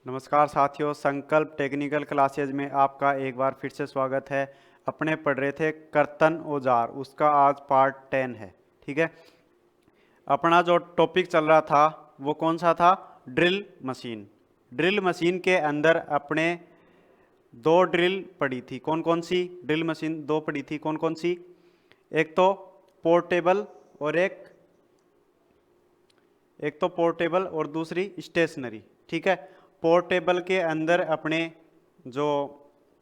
नमस्कार साथियों, संकल्प टेक्निकल क्लासेज में आपका एक बार फिर से स्वागत है। अपने पढ़ रहे थे कर्तन औजार, उसका आज पार्ट 10 है। ठीक है, अपना जो टॉपिक चल रहा था वो कौन सा था? Drill machine. ड्रिल मशीन के अंदर अपने दो ड्रिल पड़ी थी। कौन कौन सी ड्रिल मशीन दो पड़ी थी? कौन कौन सी? एक तो पोर्टेबल और एक तो पोर्टेबल और दूसरी स्टेशनरी। ठीक है, पोर्टेबल के अंदर अपने जो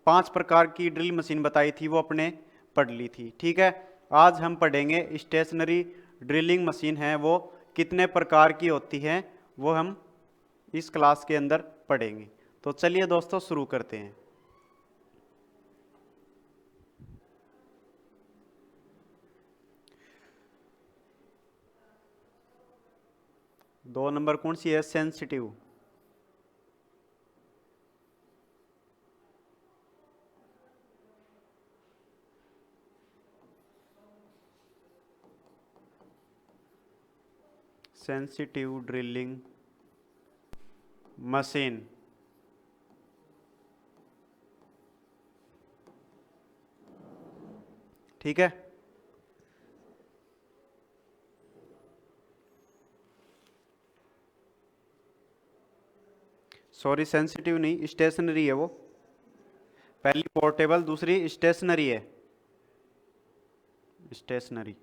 5 प्रकार की ड्रिल मशीन बताई थी वो अपने पढ़ ली थी। ठीक है, आज हम पढ़ेंगे स्टेशनरी ड्रिलिंग मशीन है वो कितने प्रकार की होती है, वो हम इस क्लास के अंदर पढ़ेंगे। तो चलिए दोस्तों शुरू करते हैं। दो नंबर कौन सी है? सेंसिटिव। Sensitive drilling machine. ठीक है, सॉरी सेंसिटिव नहीं, स्टेशनरी है वो। पहली पोर्टेबल, दूसरी स्टेशनरी है। स्टेशनरी।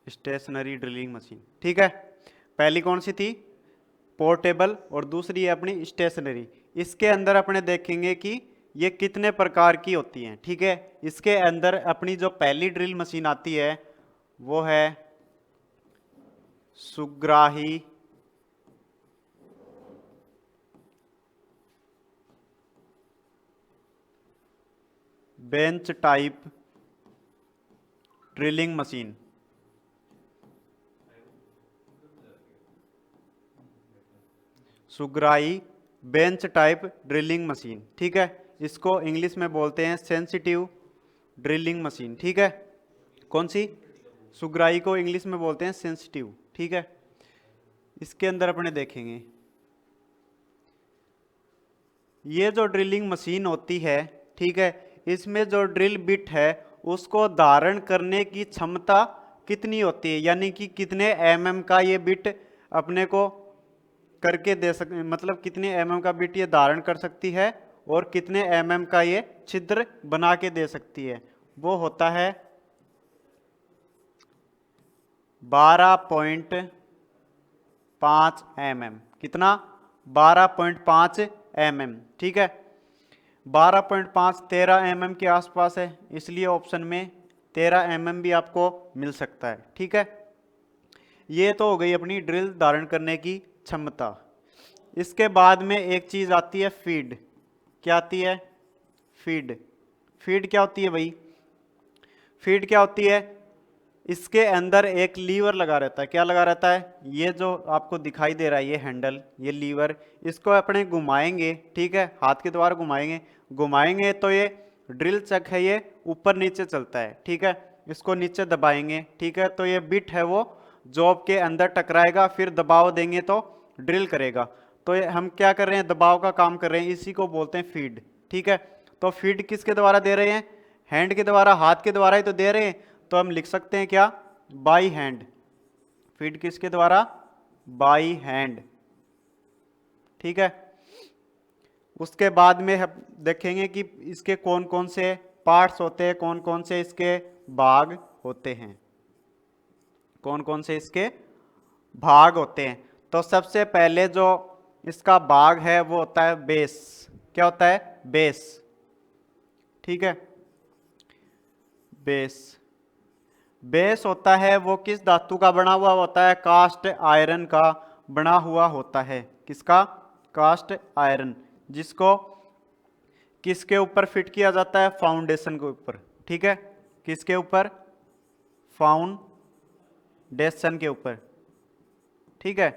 Stationary drilling machine. ठीक है, पहली कौन सी थी? पोर्टेबल, और दूसरी है अपनी स्टेशनरी। इसके अंदर अपने देखेंगे कि ये कितने प्रकार की होती हैं। ठीक है, इसके अंदर अपनी जो पहली ड्रिल मशीन आती है वो है सुग्राही बेंच टाइप ड्रिलिंग मशीन। सुग्राही बेंच टाइप ड्रिलिंग मशीन। ठीक है, इसको इंग्लिश में बोलते हैं सेंसिटिव ड्रिलिंग मशीन। ठीक है, कौन सी? सुग्राही को इंग्लिश में बोलते हैं सेंसिटिव। ठीक है, इसके अंदर अपने देखेंगे ये जो ड्रिलिंग मशीन होती है, ठीक है, इसमें जो ड्रिल बिट है उसको धारण करने की क्षमता कितनी होती है, यानी कि कितने एमएम का ये बिट अपने को करके दे सक, मतलब कितने एमएम का बिट ये धारण कर सकती है और कितने एमएम का ये छिद्र बना के दे सकती है। वो होता है 12.5 एमएम। कितना? 12.5 एमएम। ठीक है, 12.5 13 एमएम के आसपास है, इसलिए ऑप्शन में 13 एमएम भी आपको मिल सकता है। ठीक है, ये तो हो गई अपनी ड्रिल धारण करने की क्षमता। इसके बाद में एक चीज आती है फीड। क्या आती है? फीड। फीड क्या होती है भाई? फीड क्या होती है? इसके अंदर एक लीवर लगा रहता है। क्या लगा रहता है? ये जो आपको दिखाई दे रहा है ये हैंडल, ये लीवर, इसको अपने घुमाएंगे। ठीक है, हाथ के द्वारा घुमाएंगे। घुमाएंगे तो ये ड्रिल चक है, ये ऊपर नीचे चलता है। ठीक है, इसको नीचे दबाएंगे। ठीक है, तो ये बिट है वो जॉब के अंदर टकराएगा, फिर दबाव देंगे तो ड्रिल करेगा। तो ये हम क्या कर रहे हैं? दबाव का काम कर रहे हैं, इसी को बोलते हैं फीड। ठीक है, तो फीड किसके द्वारा दे रहे हैं? हैंड के द्वारा, हाथ के द्वारा ही तो दे रहे हैं। तो हम लिख सकते हैं क्या? By hand. फीड किसके द्वारा? By hand. ठीक है, उसके बाद में हम देखेंगे कि इसके कौन कौन से पार्ट्स होते हैं, कौन कौन से इसके भाग होते हैं। कौन कौन से इसके भाग होते हैं? तो सबसे पहले जो इसका भाग है वो होता है बेस। क्या होता है? बेस। ठीक है, बेस। बेस होता है वो किस धातु का बना हुआ होता है? कास्ट आयरन का बना हुआ होता है। किसका? कास्ट आयरन, जिसको किसके ऊपर फिट किया जाता है? फाउंडेशन के ऊपर। ठीक है, किसके ऊपर? फाउंडेशन के ऊपर। ठीक है,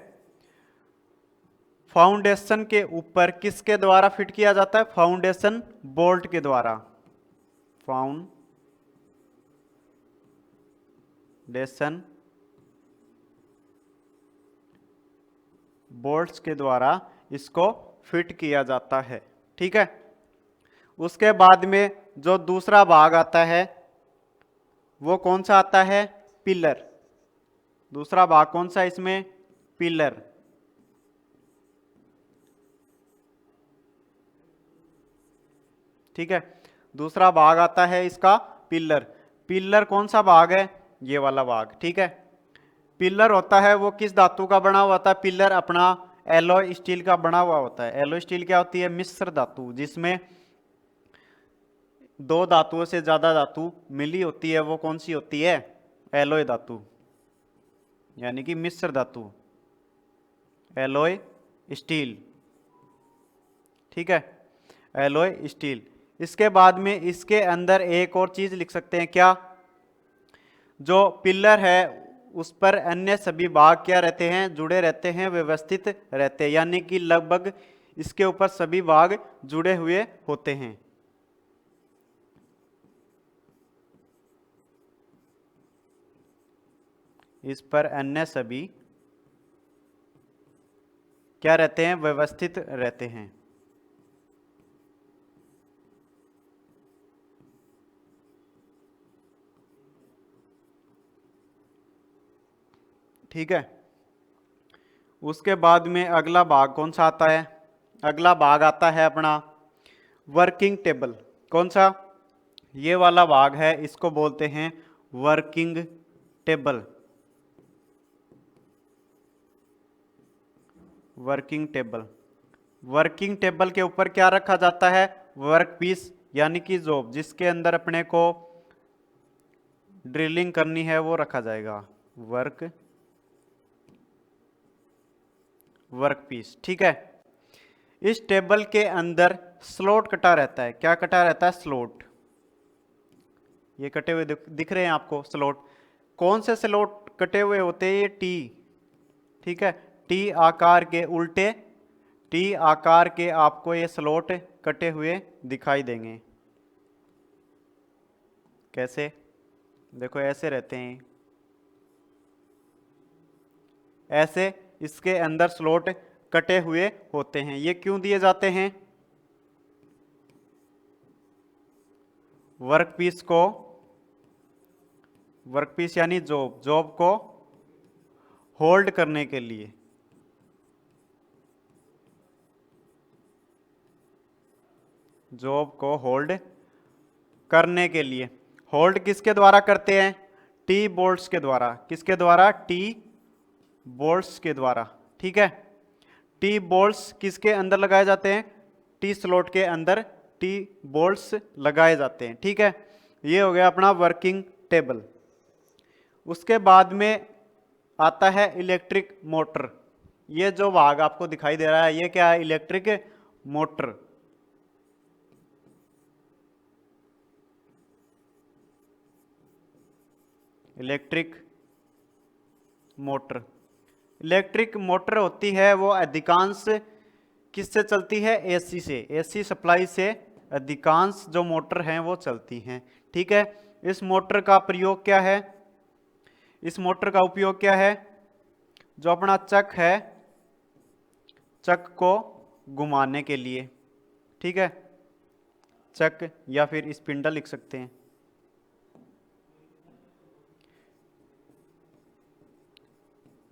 फाउंडेशन के ऊपर किसके द्वारा फिट किया जाता है? फाउंडेशन बोल्ट के द्वारा, फाउंडेशन बोल्ट्स के द्वारा इसको फिट किया जाता है। ठीक है। उसके बाद में जो दूसरा भाग आता है वो कौन सा आता है? पिलर। दूसरा भाग कौन सा इसमें? पिलर। ठीक है, दूसरा भाग आता है इसका पिलर। पिलर कौन सा भाग है? ये वाला भाग। ठीक है, पिलर होता है वो किस धातु का बना हुआ होता है? पिलर अपना एलॉय स्टील का बना हुआ होता है। एलॉय स्टील क्या होती है? मिश्र धातु, जिसमें दो धातुओं से ज्यादा धातु मिली होती है, वो कौन सी होती है? एलॉय धातु, यानी कि मिश्र धातु, एलॉय स्टील। ठीक है, एलॉय स्टील। इसके बाद में इसके अंदर एक और चीज लिख सकते हैं, क्या? जो पिलर है उस पर अन्य सभी भाग क्या रहते हैं? जुड़े रहते हैं, व्यवस्थित रहते हैं, यानी कि लगभग इसके ऊपर सभी भाग जुड़े हुए होते हैं। इस पर अन्य सभी क्या रहते हैं? व्यवस्थित रहते हैं। ठीक है, उसके बाद में अगला भाग कौन सा आता है? अगला भाग आता है अपना वर्किंग टेबल। कौन सा? ये वाला भाग है, इसको बोलते हैं working table. Working table. Working table के ऊपर क्या रखा जाता है? वर्क पीस, यानी कि जॉब, जिसके अंदर अपने को ड्रिलिंग करनी है वो रखा जाएगा, वर्क पीस। ठीक है, इस टेबल के अंदर स्लॉट कटा रहता है। क्या कटा रहता है? स्लॉट। ये कटे हुए दिख रहे हैं आपको स्लॉट। कौन से स्लॉट कटे हुए होते हैं? ये टी। ठीक है, टी आकार के, उल्टे टी आकार के आपको ये स्लॉट कटे हुए दिखाई देंगे। कैसे? देखो ऐसे रहते हैं, ऐसे इसके अंदर स्लॉट कटे हुए होते हैं। ये क्यों दिए जाते हैं? वर्कपीस को, वर्कपीस यानी जॉब, जॉब को होल्ड करने के लिए। जॉब को होल्ड करने के लिए। होल्ड किसके द्वारा करते हैं? टी बोल्ट्स के द्वारा। किसके द्वारा? टी बोल्ट्स के द्वारा। ठीक है, टी बोल्ट्स किसके अंदर लगाए जाते हैं? टी स्लॉट के अंदर टी बोल्ट्स लगाए जाते हैं। ठीक है, ये हो गया अपना वर्किंग टेबल। उसके बाद में आता है इलेक्ट्रिक मोटर। ये जो भाग आपको दिखाई दे रहा है ये क्या है? Electric motor. Electric motor. Electric motor होती है वो अधिकांश किससे चलती है? एसी से, एसी सप्लाई से अधिकांश जो मोटर हैं वो चलती हैं। ठीक है, इस मोटर का प्रयोग क्या है? इस मोटर का उपयोग क्या है? जो अपना चक है, चक को घुमाने के लिए। ठीक है, चक या फिर स्पिंडल लिख सकते हैं।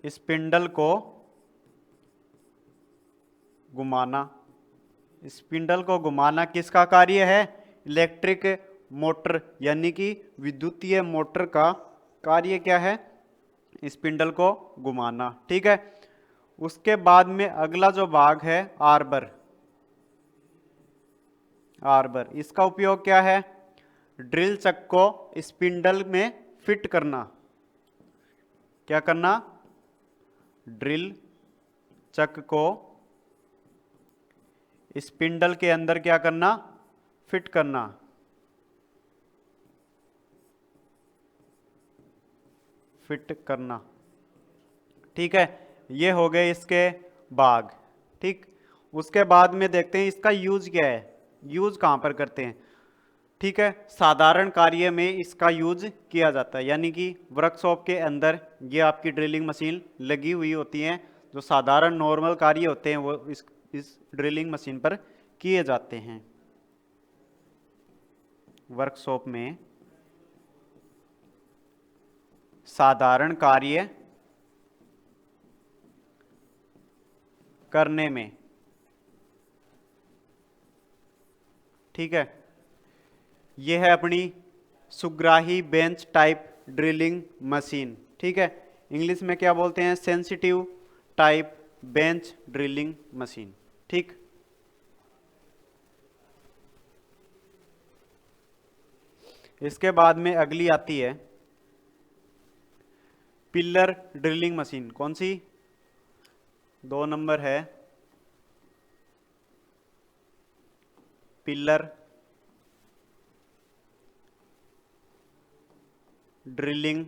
स्पिंडल को घुमाना, स्पिंडल को घुमाना किसका कार्य है? इलेक्ट्रिक मोटर यानी कि विद्युतीय मोटर का कार्य क्या है? स्पिंडल को घुमाना। ठीक है, उसके बाद में अगला जो भाग है आर्बर। आर्बर, इसका उपयोग क्या है? ड्रिल चक को स्पिंडल में फिट करना। क्या करना? ड्रिल चक को स्पिंडल के अंदर क्या करना? फिट करना। फिट करना। ठीक है, ये हो गए इसके भाग। ठीक, उसके बाद में देखते हैं इसका यूज क्या है, यूज कहाँ पर करते हैं। ठीक है, साधारण कार्य में इसका यूज किया जाता है, यानी कि वर्कशॉप के अंदर ये आपकी ड्रिलिंग मशीन लगी हुई होती हैं, जो साधारण नॉर्मल कार्य होते हैं वो इस ड्रिलिंग मशीन पर किए जाते हैं। वर्कशॉप में साधारण कार्य करने में, ठीक है, यह है अपनी सुग्राही बेंच टाइप ड्रिलिंग मशीन। ठीक है, इंग्लिश में क्या बोलते हैं, sensitive type bench drilling machine. ठीक, इसके बाद में अगली आती है पिलर ड्रिलिंग मशीन। कौन सी, 2 नंबर है pillar drilling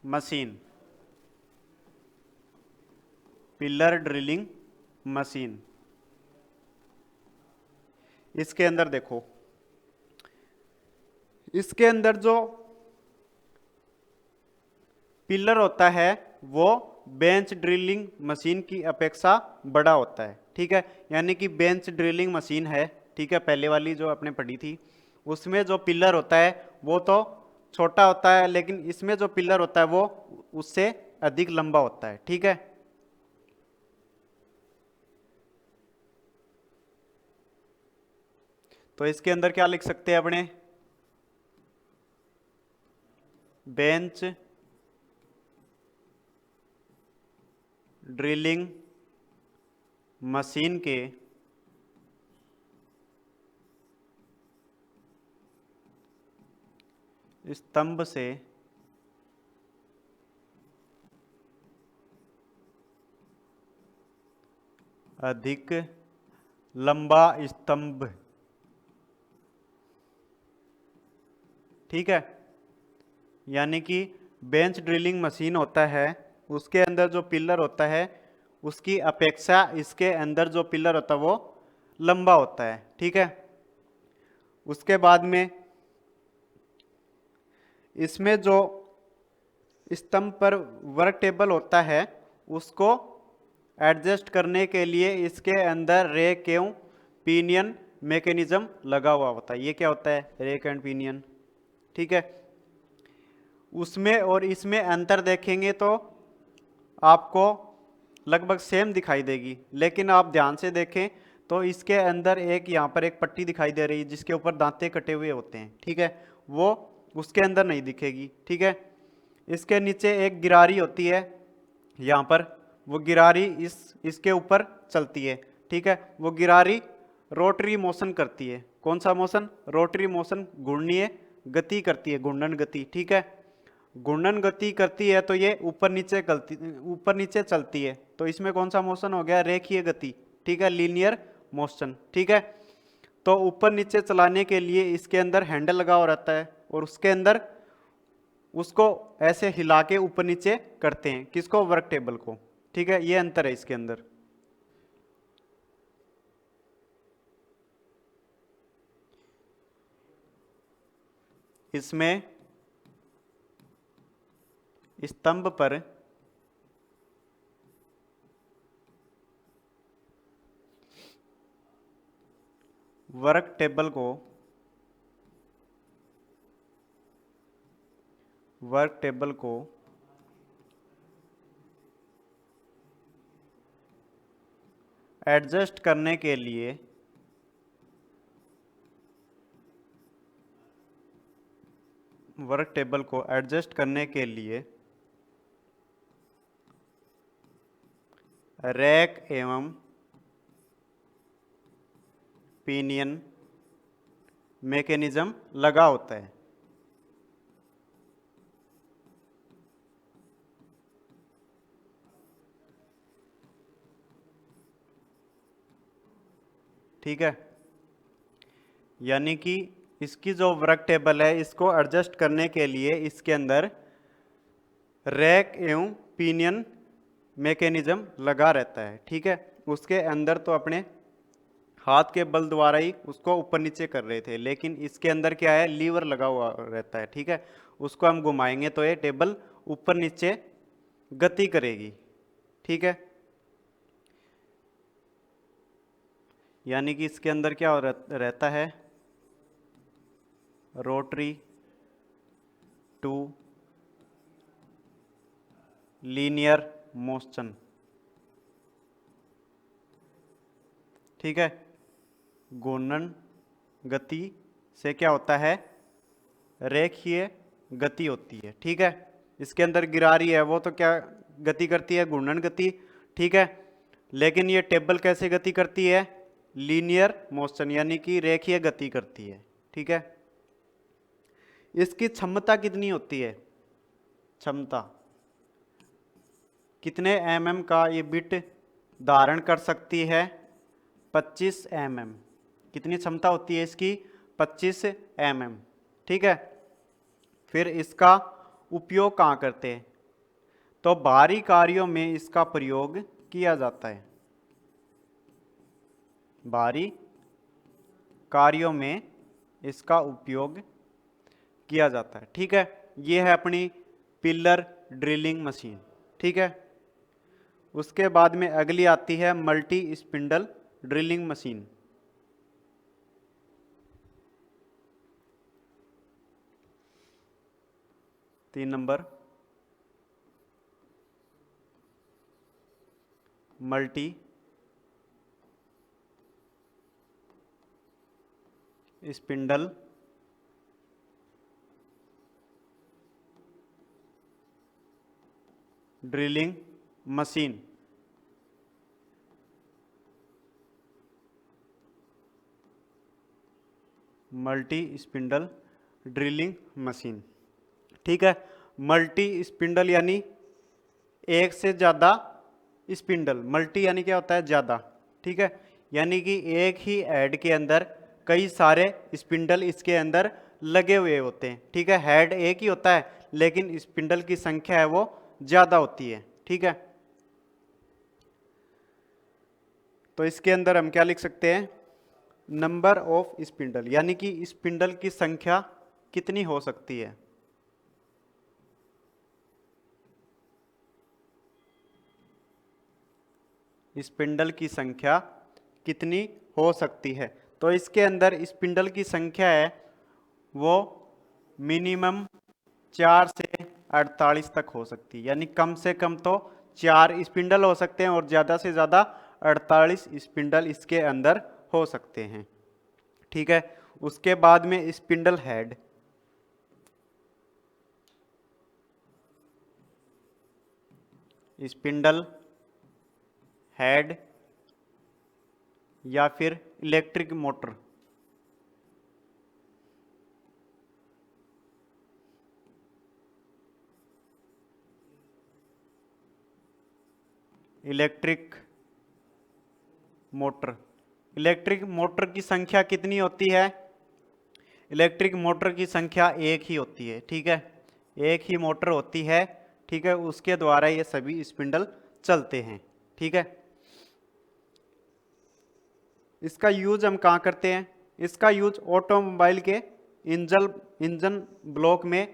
machine. Pillar drilling machine, इसके अंदर देखो, इसके अंदर जो पिलर होता है वो बेंच ड्रिलिंग मशीन की अपेक्षा बड़ा होता है। ठीक है, यानी कि बेंच ड्रिलिंग मशीन है, ठीक है, पहले वाली जो आपने पढ़ी थी, उसमें जो पिलर होता है वो तो छोटा होता है, लेकिन इसमें जो पिलर होता है वो उससे अधिक लंबा होता है। ठीक है, तो इसके अंदर क्या लिख सकते हैं अपने, बेंच ड्रिलिंग मशीन के स्तंभ से अधिक लंबा स्तंभ। ठीक है, यानी कि बेंच ड्रिलिंग मशीन होता है, उसके अंदर जो पिलर होता है उसकी अपेक्षा इसके अंदर जो पिलर होता है वो लंबा होता है। ठीक है, उसके बाद में इसमें जो स्तंभ पर वर्क टेबल होता है उसको एडजस्ट करने के लिए इसके अंदर रेक एवं पिनियन मैकेनिज्म लगा हुआ होता है। ये क्या होता है, रेक एंड पिनियन। ठीक है, उसमें और इसमें अंतर देखेंगे तो आपको लगभग सेम दिखाई देगी, लेकिन आप ध्यान से देखें तो इसके अंदर एक यहाँ पर एक पट्टी दिखाई दे रही है जिसके ऊपर दांते कटे हुए होते हैं। ठीक है, वो उसके अंदर नहीं दिखेगी। ठीक है, इसके नीचे एक गिरारी होती है यहाँ पर, वो गिरारी इसके ऊपर चलती है। ठीक है, वो गिरारी रोटरी मोशन करती है। कौन सा मोशन, रोटरी मोशन, घूर्णीय गति करती है, घूर्णन गति। ठीक है, घूर्णन गति करती है तो ये ऊपर नीचे चलती है, तो इसमें कौन सा मोशन हो गया, रेखीय गति। ठीक है, लीनियर मोशन। ठीक है, तो ऊपर नीचे चलाने के लिए इसके अंदर हैंडल लगा हुआ रहता है और उसके अंदर उसको ऐसे हिला के ऊपर नीचे करते हैं, किसको, वर्क टेबल को। ठीक है, ये अंतर है इसके अंदर। इसमें स्तंभ पर वर्क टेबल को एडजस्ट करने के लिए रैक एवं पिनियन मैकेनिज्म लगा होता है। ठीक है, यानी कि इसकी जो वर्क टेबल है इसको एडजस्ट करने के लिए इसके अंदर रैक एवं पिनियन मैकेनिज्म लगा रहता है, ठीक है। उसके अंदर तो अपने हाथ के बल द्वारा ही उसको ऊपर नीचे कर रहे थे, लेकिन इसके अंदर क्या है, लीवर लगा हुआ रहता है, ठीक है। उसको हम घुमाएंगे तो ये टेबल ऊपर नीचे गति करेगी, ठीक है। यानी कि इसके अंदर क्या रहता है, रोटरी टू लीनियर मोशन, ठीक है। घूर्णन गति से क्या होता है, रेखीय गति होती है, ठीक है। इसके अंदर गिरारी है, वो तो क्या गति करती है, घूर्णन गति, ठीक है। लेकिन ये टेबल कैसे गति करती है, लीनियर मोशन, यानी कि रेखीय गति करती है, ठीक है। इसकी क्षमता कितनी होती है, क्षमता कितने mm का ये बिट धारण कर सकती है, 25 mm। कितनी क्षमता होती है इसकी, 25 mm, ठीक है। फिर इसका उपयोग कहाँ करते हैं, तो भारी कार्यों में इसका प्रयोग किया जाता है, भारी कार्यों में इसका उपयोग किया जाता है, ठीक है। ये है अपनी पिलर ड्रिलिंग मशीन, ठीक है। उसके बाद में अगली आती है मल्टी स्पिंडल ड्रिलिंग मशीन। तीन number multi spindle drilling machine, multi spindle drilling machine, ठीक है। मल्टी स्पिंडल यानी एक से ज़्यादा स्पिंडल, मल्टी यानी क्या होता है, ज़्यादा, ठीक है। यानी कि एक ही हेड के अंदर कई सारे स्पिंडल इसके अंदर लगे हुए होते हैं, ठीक है। हेड एक ही होता है लेकिन स्पिंडल की संख्या है वो ज़्यादा होती है, ठीक है। तो इसके अंदर हम क्या लिख सकते हैं, नंबर ऑफ स्पिंडल, यानी कि स्पिंडल की संख्या कितनी हो सकती है, स्पिंडल की संख्या कितनी हो सकती है। तो इसके अंदर स्पिंडल की संख्या है वो मिनिमम 4 से 48 तक हो सकती है, यानी कम से कम तो 4 स्पिंडल हो सकते हैं और ज़्यादा से ज़्यादा 48 स्पिंडल इसके अंदर हो सकते हैं, ठीक है। उसके बाद में स्पिंडल हेड, स्पिंडल हेड या फिर electric motor, electric motor, electric motor की संख्या कितनी होती है, इलेक्ट्रिक मोटर की संख्या एक ही होती है, ठीक है। एक ही मोटर होती है, ठीक है। उसके द्वारा ये सभी स्पिंडल चलते हैं, ठीक है। इसका यूज हम कहाँ करते हैं, इसका यूज ऑटोमोबाइल के इंजन ब्लॉक में,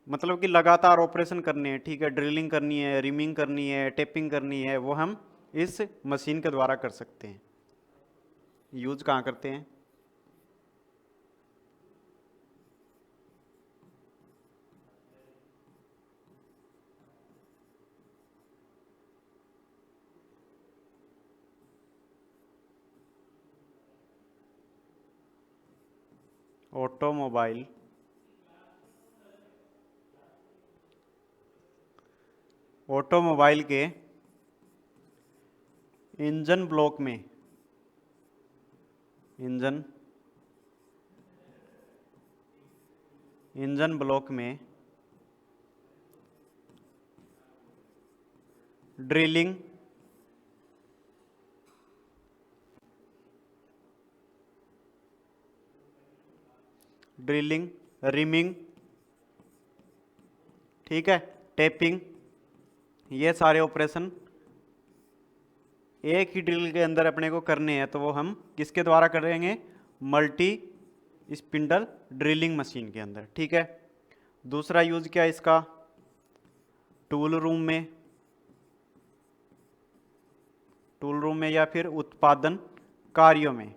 मतलब कि लगातार ऑपरेशन करने हैं, ठीक है। ड्रिलिंग करनी है, रिमिंग करनी है, टेपिंग करनी है, वो हम इस मशीन के द्वारा कर सकते हैं। यूज कहाँ करते हैं, ऑटोमोबाइल के इंजन ब्लॉक में, इंजन ब्लॉक में ड्रिलिंग, रिमिंग, ठीक है, टेपिंग, ये सारे ऑपरेशन एक ही ड्रिल के अंदर अपने को करने हैं, तो वो हम किसके द्वारा करेंगे? मल्टी स्पिंडल ड्रिलिंग मशीन के अंदर। ठीक है। दूसरा यूज क्या है इसका? टूल रूम में, टूल रूम में या फिर उत्पादन कार्यों में।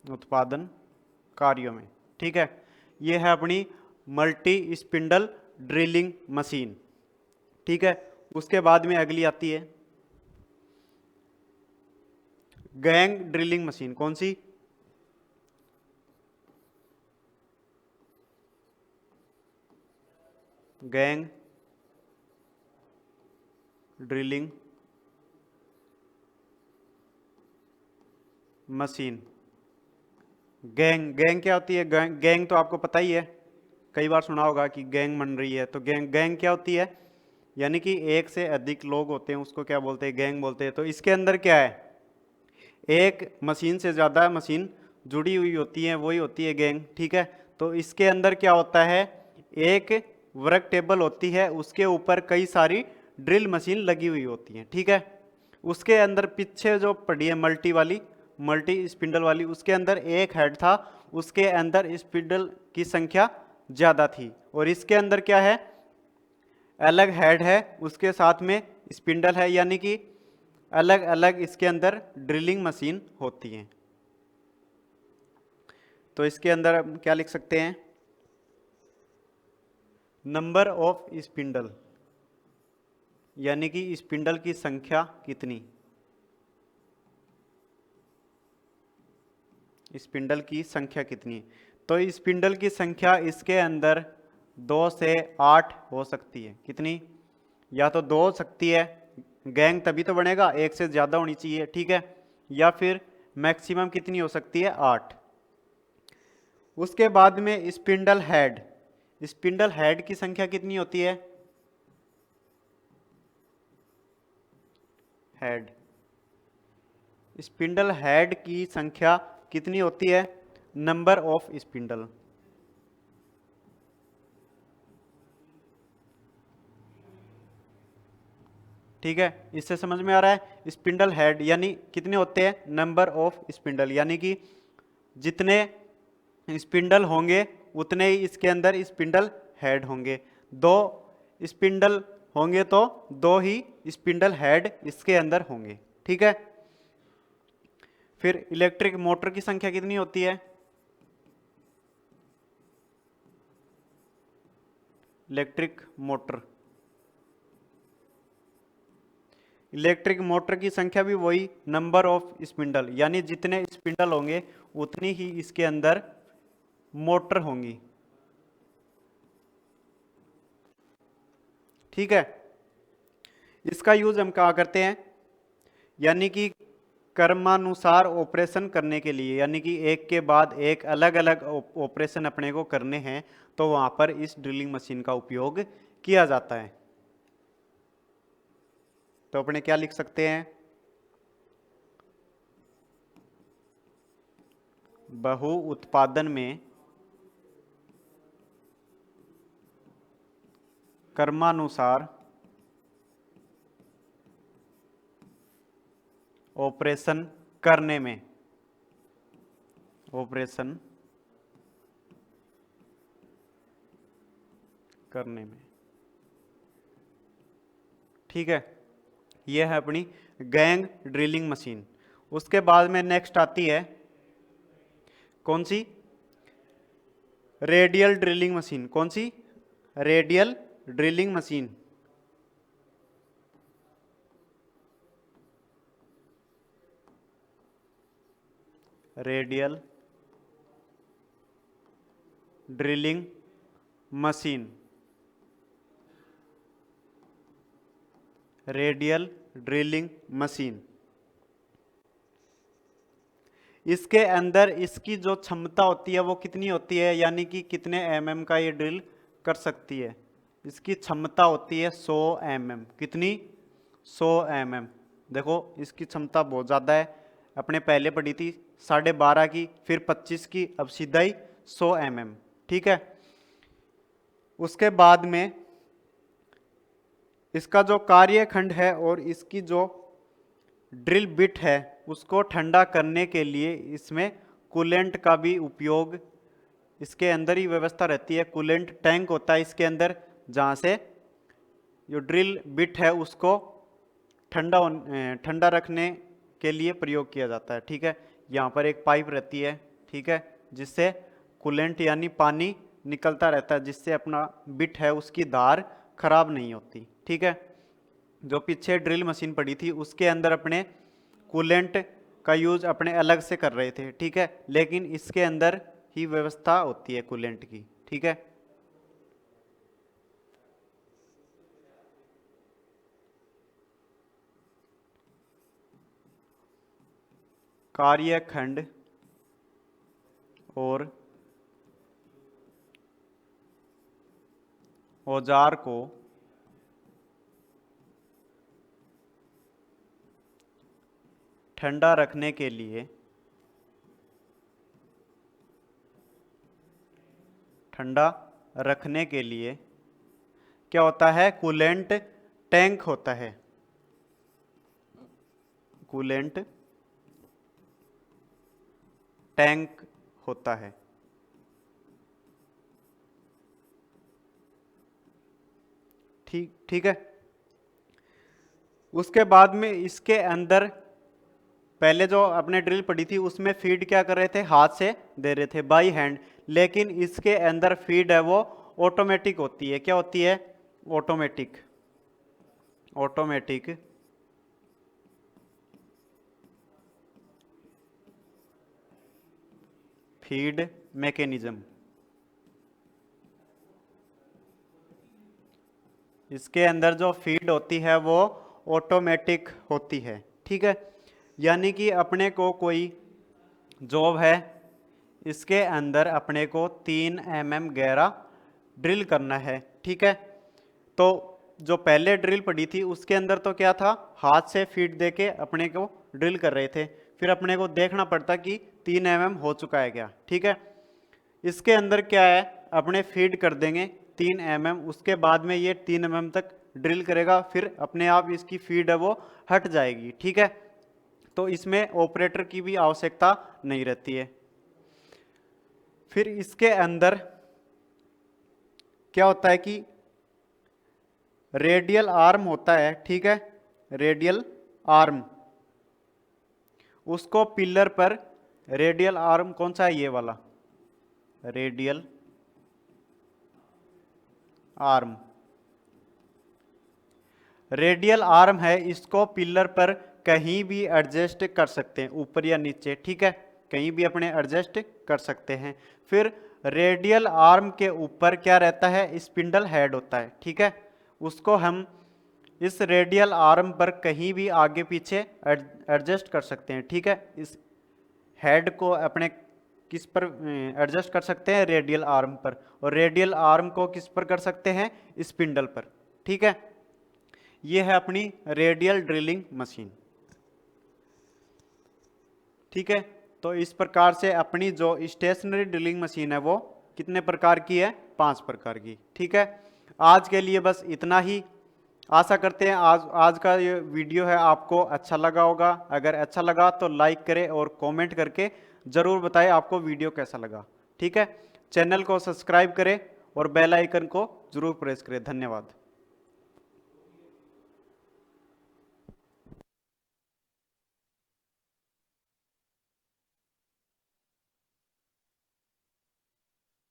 उत्पादन कार्यों में। ठीक है। ये है अपनी मल्टी स्पिंडल ड्रिलिंग मशीन। ठीक है। उसके बाद में अगली आती है गैंग ड्रिलिंग मशीन। कौन सी? Gang drilling machine. गैंग क्या होती है? गैंग तो आपको पता ही है, कई बार सुना होगा कि गैंग बन रही है। तो गैंग क्या होती है? यानी कि एक से अधिक लोग होते हैं, उसको क्या बोलते हैं? गैंग बोलते हैं। तो इसके अंदर क्या है? एक मशीन से ज़्यादा मशीन जुड़ी हुई होती है, वही होती है गैंग। ठीक है। तो इसके अंदर क्या होता है? एक वर्क टेबल होती है, उसके ऊपर कई सारी ड्रिल मशीन लगी हुई होती हैं। ठीक है। उसके अंदर पीछे जो पड़ी है मल्टी स्पिंडल वाली, उसके अंदर एक हेड था, उसके अंदर स्पिंडल की संख्या ज़्यादा थी। और इसके अंदर क्या है? अलग हेड है, उसके साथ में स्पिंडल है, यानी कि अलग अलग इसके अंदर ड्रिलिंग मशीन होती हैं। तो इसके अंदर हम क्या लिख सकते हैं? नंबर ऑफ स्पिंडल, यानी कि स्पिंडल की संख्या कितनी। स्पिंडल की संख्या कितनी। तो स्पिंडल की संख्या इसके अंदर 2 से 8 हो सकती है। कितनी? या तो 2 हो सकती है, गैंग तभी तो बनेगा, एक से ज़्यादा होनी चाहिए। ठीक है। या फिर मैक्सिमम कितनी हो सकती है? 8। उसके बाद में स्पिंडल हेड। स्पिंडल हेड की संख्या कितनी होती है? हेड, स्पिंडल हेड की संख्या कितनी होती है? Number of spindle. ठीक है। इससे समझ में आ रहा है? स्पिंडल हेड यानी कितने होते हैं? नंबर ऑफ स्पिंडल, यानी कि जितने स्पिंडल होंगे उतने ही इसके अंदर स्पिंडल हेड होंगे। 2 स्पिंडल होंगे तो 2 ही स्पिंडल हेड इसके अंदर होंगे। ठीक है। फिर इलेक्ट्रिक मोटर की संख्या कितनी होती है? इलेक्ट्रिक मोटर की संख्या भी वही, नंबर ऑफ स्पिंडल, यानी जितने स्पिंडल होंगे उतनी ही इसके अंदर मोटर होंगी। ठीक है। इसका यूज हम कहाँ करते हैं? यानी कि कर्मानुसार ऑपरेशन करने के लिए, यानी कि एक के बाद एक अलग अलग ऑपरेशन अपने को करने हैं, तो वहां पर इस ड्रिलिंग मशीन का उपयोग किया जाता है। तो अपने क्या लिख सकते हैं? बहु उत्पादन में कर्मानुसार ऑपरेशन करने में, ऑपरेशन करने में। ठीक है। यह है अपनी गैंग ड्रिलिंग मशीन। उसके बाद में नेक्स्ट आती है कौन सी? Radial drilling machine. कौन सी? Radial drilling machine. Radial drilling machine. Radial drilling machine, इसके अंदर इसकी जो क्षमता होती है वो कितनी होती है? यानी कि कितने mm का ये ड्रिल कर सकती है? इसकी क्षमता होती है 100 mm। कितनी? 100 mm। देखो इसकी क्षमता बहुत ज़्यादा है। अपने पहले पढ़ी थी 12.5 की, फिर 25 की, अब सीधा ही 100 mm। ठीक है। उसके बाद में इसका जो कार्यखंड है और इसकी जो ड्रिल बिट है उसको ठंडा करने के लिए इसमें कूलेंट का भी उपयोग इसके अंदर ही व्यवस्था रहती है। कूलेंट टैंक होता है इसके अंदर, जहाँ से जो ड्रिल बिट है उसको ठंडा रखने के लिए प्रयोग किया जाता है। ठीक है, यहाँ पर एक पाइप रहती है, ठीक है, जिससे कूलेंट यानी पानी निकलता रहता है, जिससे अपना बिट है उसकी धार खराब नहीं होती। ठीक है, जो पीछे ड्रिल मशीन पड़ी थी उसके अंदर अपने कूलेंट का यूज अपने अलग से कर रहे थे। ठीक है, लेकिन इसके अंदर ही व्यवस्था होती है कूलेंट की। ठीक है, कार्यखंड और औजार को ठंडा रखने के लिए क्या होता है, कूलेंट टैंक होता है। कूलेंट टैंक होता है। ठीक है, उसके बाद में इसके अंदर पहले जो अपने ड्रिल पड़ी थी उसमें फीड क्या कर रहे थे, हाथ से दे रहे थे, बाई हैंड। लेकिन इसके अंदर फीड है वो ऑटोमेटिक होती है। क्या होती है, ऑटोमेटिक फीड मैकेनिज्म। इसके अंदर जो फीड होती है वो ऑटोमेटिक होती है। ठीक है, यानी कि अपने को कोई जॉब है, इसके अंदर अपने को 3 mm गहरा ड्रिल करना है। ठीक है, तो जो पहले ड्रिल पड़ी थी उसके अंदर तो क्या था, हाथ से फीड देके अपने को ड्रिल कर रहे थे, फिर अपने को देखना पड़ता कि 3 mm हो चुका है क्या। ठीक है, इसके अंदर क्या है, अपने फीड कर देंगे 3 mm, उसके बाद में ये 3 mm तक ड्रिल करेगा, फिर अपने आप इसकी फीड है वो हट जाएगी। ठीक है, तो इसमें ऑपरेटर की भी आवश्यकता नहीं रहती है। फिर इसके अंदर क्या होता है कि रेडियल आर्म होता है। ठीक है, रेडियल आर्म, उसको पिलर पर, रेडियल आर्म कौन सा है, ये वाला रेडियल आर्म, रेडियल आर्म है, इसको पिलर पर कहीं भी एडजस्ट कर सकते हैं, ऊपर या नीचे। ठीक है, कहीं भी अपने एडजस्ट कर सकते हैं। फिर रेडियल आर्म के ऊपर क्या रहता है, स्पिंडल हेड होता है। ठीक है, उसको हम इस रेडियल आर्म पर कहीं भी आगे पीछे एडजस्ट कर सकते हैं। ठीक है, इस हेड को अपने किस पर एडजस्ट कर सकते हैं, रेडियल आर्म पर, और रेडियल आर्म को किस पर कर सकते हैं, स्पिंडल पर। ठीक है, ये है अपनी रेडियल ड्रिलिंग मशीन। ठीक है, तो इस प्रकार से अपनी जो स्टेशनरी ड्रिलिंग मशीन है वो कितने प्रकार की है, 5 प्रकार की। ठीक है, आज के लिए बस इतना ही। आशा करते हैं आज का ये वीडियो है आपको अच्छा लगा होगा। अगर अच्छा लगा तो लाइक करें और कमेंट करके ज़रूर बताएं आपको वीडियो कैसा लगा। ठीक है, चैनल को सब्सक्राइब करें और बेल आइकन को ज़रूर प्रेस करें। धन्यवाद।